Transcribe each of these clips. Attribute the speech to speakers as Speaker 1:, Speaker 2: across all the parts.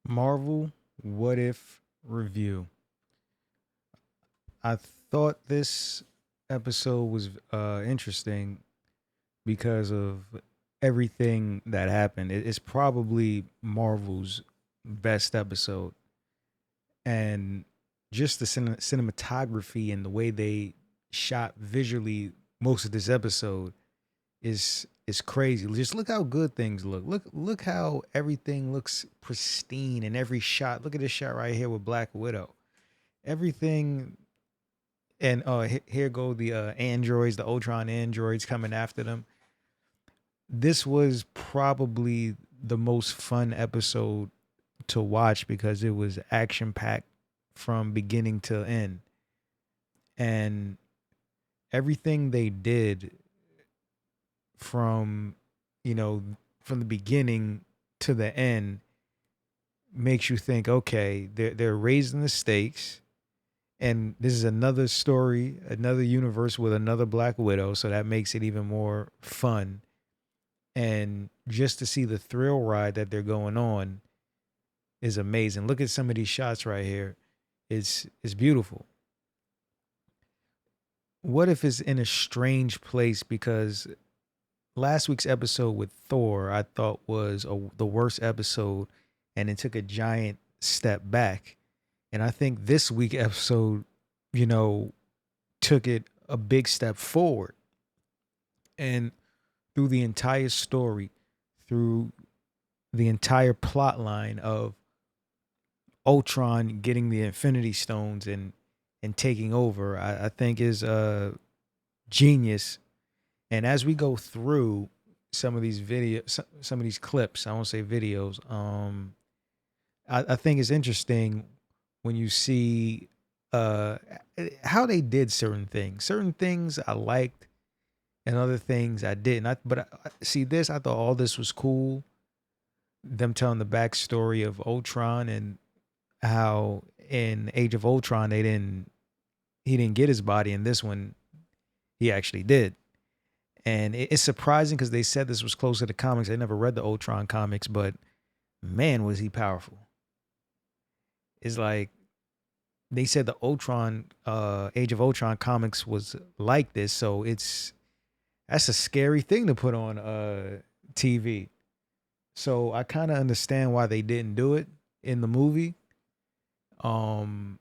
Speaker 1: Marvel What If review. I thought this episode was interesting because of everything that happened. It's probably Marvel's best episode, and just the cinematography and the way they shot visually most of this episode is crazy. Just look how good things look. Look how everything looks pristine in every shot. Look at this shot right here with Black Widow. Everything, and here go the androids, the Ultron androids coming after them. This was probably the most fun episode to watch because it was action packed from beginning to end, and everything they did from you know from the beginning to the end makes you think, okay, they're raising the stakes, and this is another story, another universe with another Black Widow, so that makes it even more fun. And just to see the thrill ride that they're going on is amazing. Look at some of these shots right here. It's beautiful. What if it's in a strange place because last week's episode with Thor I thought was the worst episode, and it took a giant step back. And I think this week episode, you know, took it a big step forward. And through the entire story, through the entire plot line of Ultron getting the Infinity Stones and taking over, I think is genius. And as we go through some of these videos, some of these clips, I won't say videos, I think it's interesting when you see uh how they did certain things. Certain things I liked and other things I didn't. See this, I thought all this was cool. Them telling the backstory of Ultron and how in Age of Ultron he didn't get his body. In this one, he actually did. And it's surprising because they said this was closer to comics. I never read the Ultron comics, but man, was he powerful. It's like they said the Ultron, Age of Ultron comics was like this. So that's a scary thing to put on TV. So I kind of understand why they didn't do it in the movie. Um,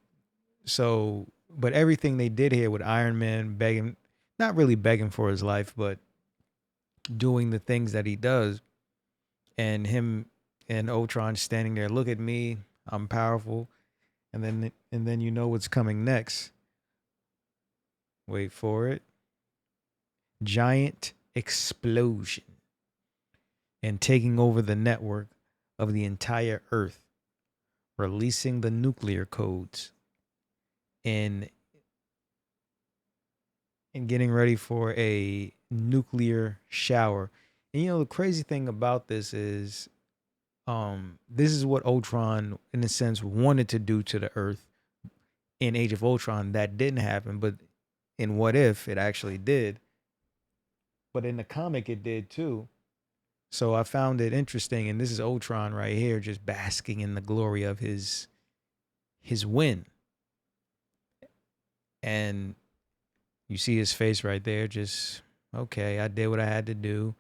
Speaker 1: but everything they did here with Iron Man begging, not really begging for his life, but doing the things that he does, and him and Ultron standing there, look at me, I'm powerful, and then you know what's coming next. Wait for it. Giant explosion and taking over the network of the entire Earth, releasing the nuclear codes and getting ready for a nuclear shower. And the crazy thing about this is this is what Ultron in a sense wanted to do to the Earth in Age of Ultron. That didn't happen, but in What If it actually did. But in the comic it did too. So I found it interesting, and this is Ultron right here just basking in the glory of his win. And you see his face right there, just okay, I did what I had to do.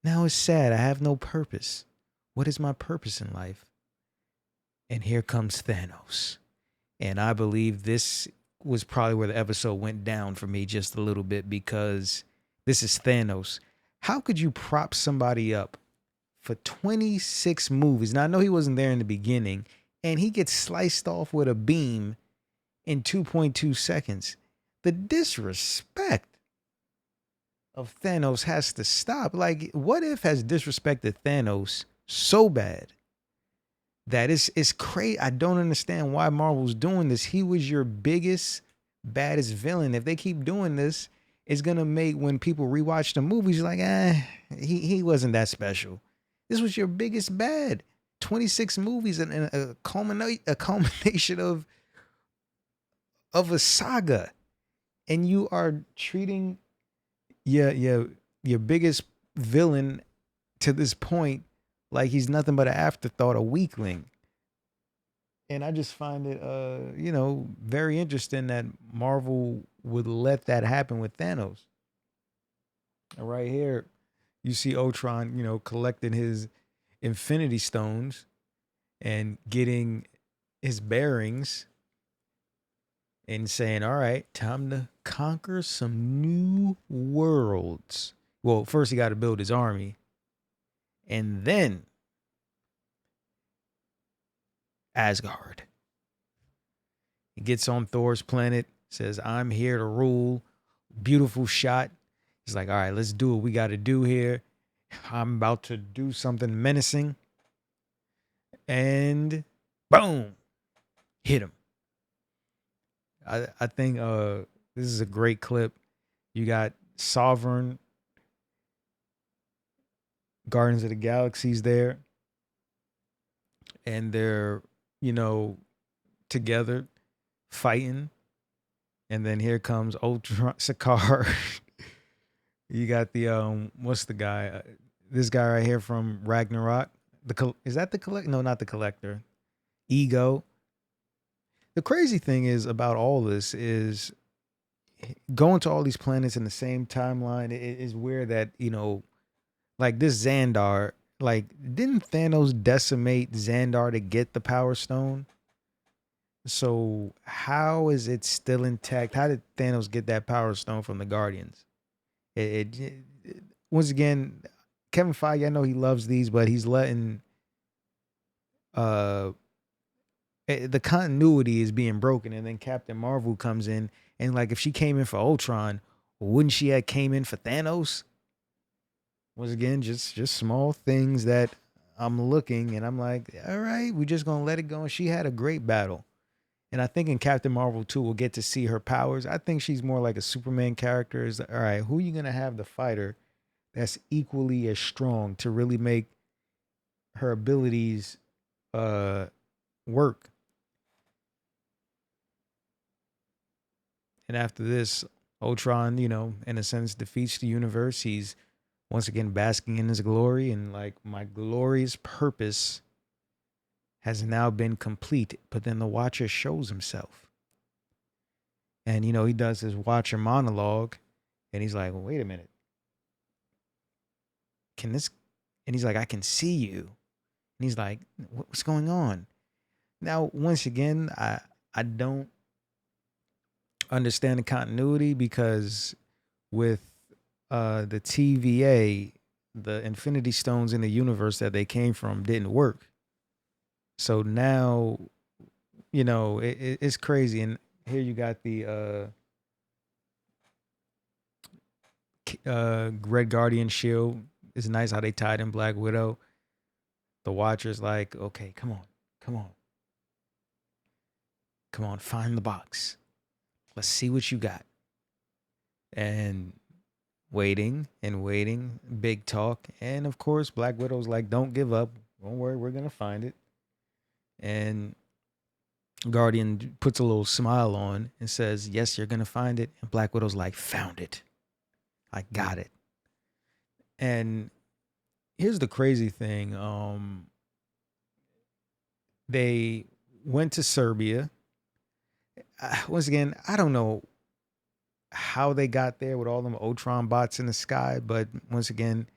Speaker 1: Now it's sad. I have no purpose. What is my purpose in life? And here comes Thanos. And I believe this was probably where the episode went down for me just a little bit because this is Thanos. How could you prop somebody up for 26 movies? Now, I know he wasn't there in the beginning, and he gets sliced off with a beam in 2.2 seconds. The disrespect of Thanos has to stop. Like, What If has disrespected Thanos so bad that it's crazy. I don't understand why Marvel's doing this. He was your biggest, baddest villain. If they keep doing this, it's gonna make when people rewatch the movies like, he wasn't that special. This was your biggest bad. 26 movies and a culmination of a saga, and you are treating your biggest villain to this point like he's nothing but an afterthought, a weakling. And I just find it, very interesting that Marvel would let that happen with Thanos. And right here, you see Ultron, collecting his Infinity Stones and getting his bearings and saying, "All right, time to conquer some new worlds." Well, first he got to build his army, and then Asgard. He gets on Thor's planet, says, "I'm here to rule." Beautiful shot. He's like, "All right, let's do what we got to do here. I'm about to do something menacing." And boom, hit him. I think this is a great clip. You got Sovereign, Guardians of the Galaxies there, and they're, you know, together fighting. And then here comes Ultron Sakar. You got the what's the guy? This guy right here from Ragnarok. Is that the collect? No, not the collector. Ego. The crazy thing is about all this is going to all these planets in the same timeline. It is weird that like this Xandar. Like, didn't Thanos decimate Xandar to get the Power Stone? So how is it still intact? How did Thanos get that Power Stone from the Guardians? It once again, Kevin Feige. I know he loves these, but he's letting uh the continuity is being broken, and then Captain Marvel comes in, and like if she came in for Ultron, wouldn't she have came in for Thanos? Once again, just small things that I'm looking, and I'm like, all right, we're just gonna let it go. And she had a great battle. And I think in Captain Marvel 2, we'll get to see her powers. I think she's more like a Superman character. Is all right, who are you gonna have the fighter that's equally as strong to really make her abilities uh work? And after this, Ultron, in a sense, defeats the universe. He's once again basking in his glory, and like, my glorious purpose has now been complete. But then the Watcher shows himself. And he does his Watcher monologue, and he's like, well, wait a minute. Can this and he's like, I can see you. And he's like, what's going on? Now, once again, I don't understand the continuity, because with the TVA, the Infinity Stones in the universe that they came from didn't work. So now, it's crazy. And here you got the Red Guardian shield. It's nice how they tied in Black Widow. The Watcher's like, okay, come on, come on, come on, find the box. Let's see what you got. And waiting and waiting, big talk. And of course, Black Widow's like, don't give up. Don't worry, we're going to find it. And Guardian puts a little smile on and says, yes, you're going to find it. And Black Widow's like, found it. I got it. And here's the crazy thing. They went to Serbia. Once again, I don't know how they got there with all them Ultron bots in the sky, but once again,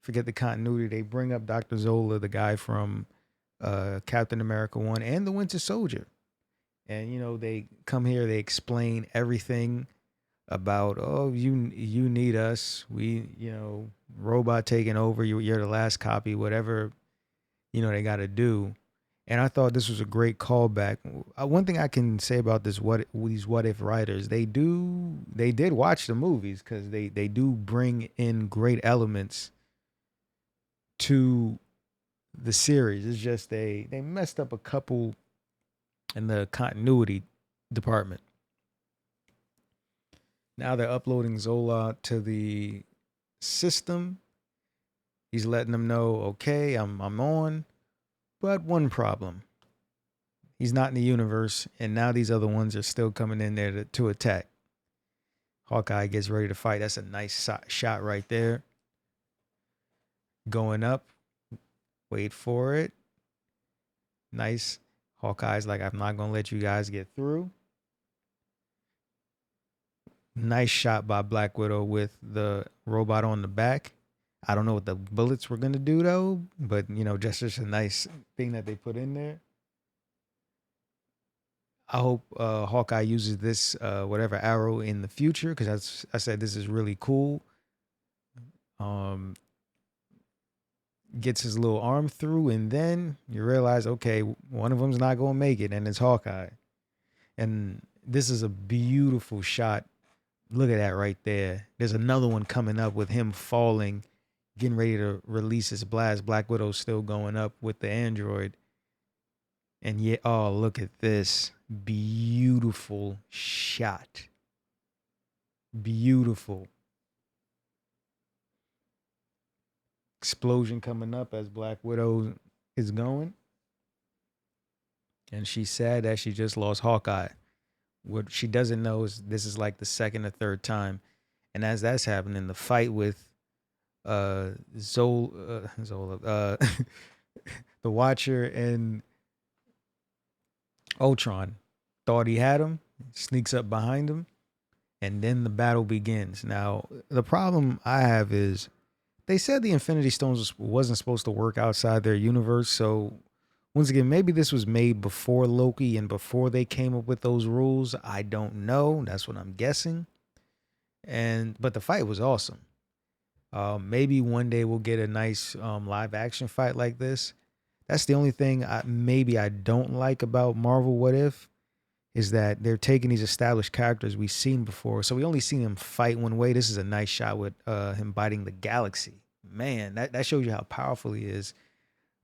Speaker 1: forget the continuity. They bring up Dr. Zola, the guy from Captain America 1 and the Winter Soldier. And they come here, they explain everything about, oh, you need us. We, robot taking over, you're the last copy, whatever, they got to do. And I thought this was a great callback. One thing I can say about these what if writers, they did watch the movies, because they do bring in great elements to the series. It's just they messed up a couple in the continuity department. Now they're uploading Zola to the system. He's letting them know, okay, I'm on, but one problem. He's not in the universe, and now these other ones are still coming in there to attack. Hawkeye gets ready to fight. That's a nice shot right there. Going up. Wait for it. Nice. Hawkeye's like, I'm not gonna let you guys get through. Nice shot by Black Widow with the robot on the back. I don't know what the bullets were gonna do though, but just a nice thing that they put in there. I hope Hawkeye uses this whatever arrow in the future because I said this is really cool. Um, Gets his little arm through, and then you realize, okay, one of them's not gonna make it, and it's Hawkeye. And this is a beautiful shot. Look at that right there. There's another one coming up with him falling, getting ready to release his blast. Black Widow's still going up with the android. And yeah, oh, look at this. Beautiful shot. Beautiful. Explosion coming up as Black Widow is going. And she's sad that she just lost Hawkeye. What she doesn't know is this is like the second or third time. And as that's happening, the fight with Zola, the Watcher and Ultron thought he had him, sneaks up behind him, and then the battle begins. Now, the problem I have is they said the Infinity Stones wasn't supposed to work outside their universe. So, once again, maybe this was made before Loki and before they came up with those rules. I don't know. That's what I'm guessing. But the fight was awesome. Maybe one day we'll get a nice live action fight like this. That's the only thing maybe I don't like about Marvel What If is that they're taking these established characters we've seen before. So we only seen him fight one way. This is a nice shot with him biting the galaxy. Man, that shows you how powerful he is.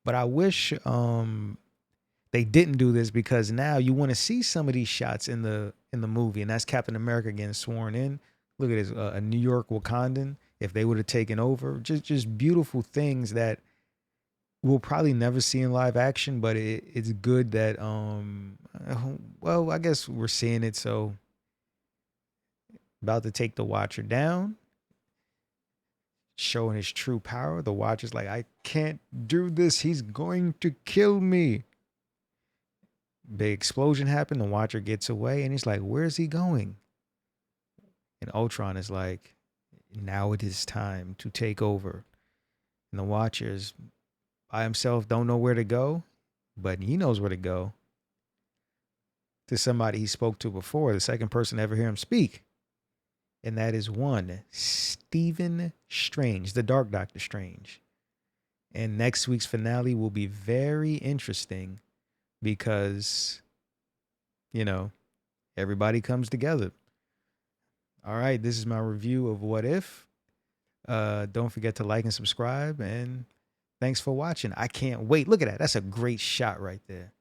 Speaker 1: But I wish they didn't do this because now you want to see some of these shots in the movie, and that's Captain America getting sworn in. Look at this, a New York Wakandan. If they would have taken over, just beautiful things that we'll probably never see in live action, but it's good that well, I guess we're seeing it. So about to take the Watcher down, showing his true power. The Watcher's like, I can't do this. He's going to kill me. Big explosion happened. The Watcher gets away, and he's like, where's he going? And Ultron is like, now it is time to take over. And the Watcher is by himself, don't know where to go, but he knows where to go. To somebody he spoke to before, the second person to ever hear him speak. And that is one Stephen Strange, the Dark Doctor Strange. And next week's finale will be very interesting because, everybody comes together. All right, this is my review of What If. Don't forget to like and subscribe, and thanks for watching. I can't wait. Look at that. That's a great shot right there.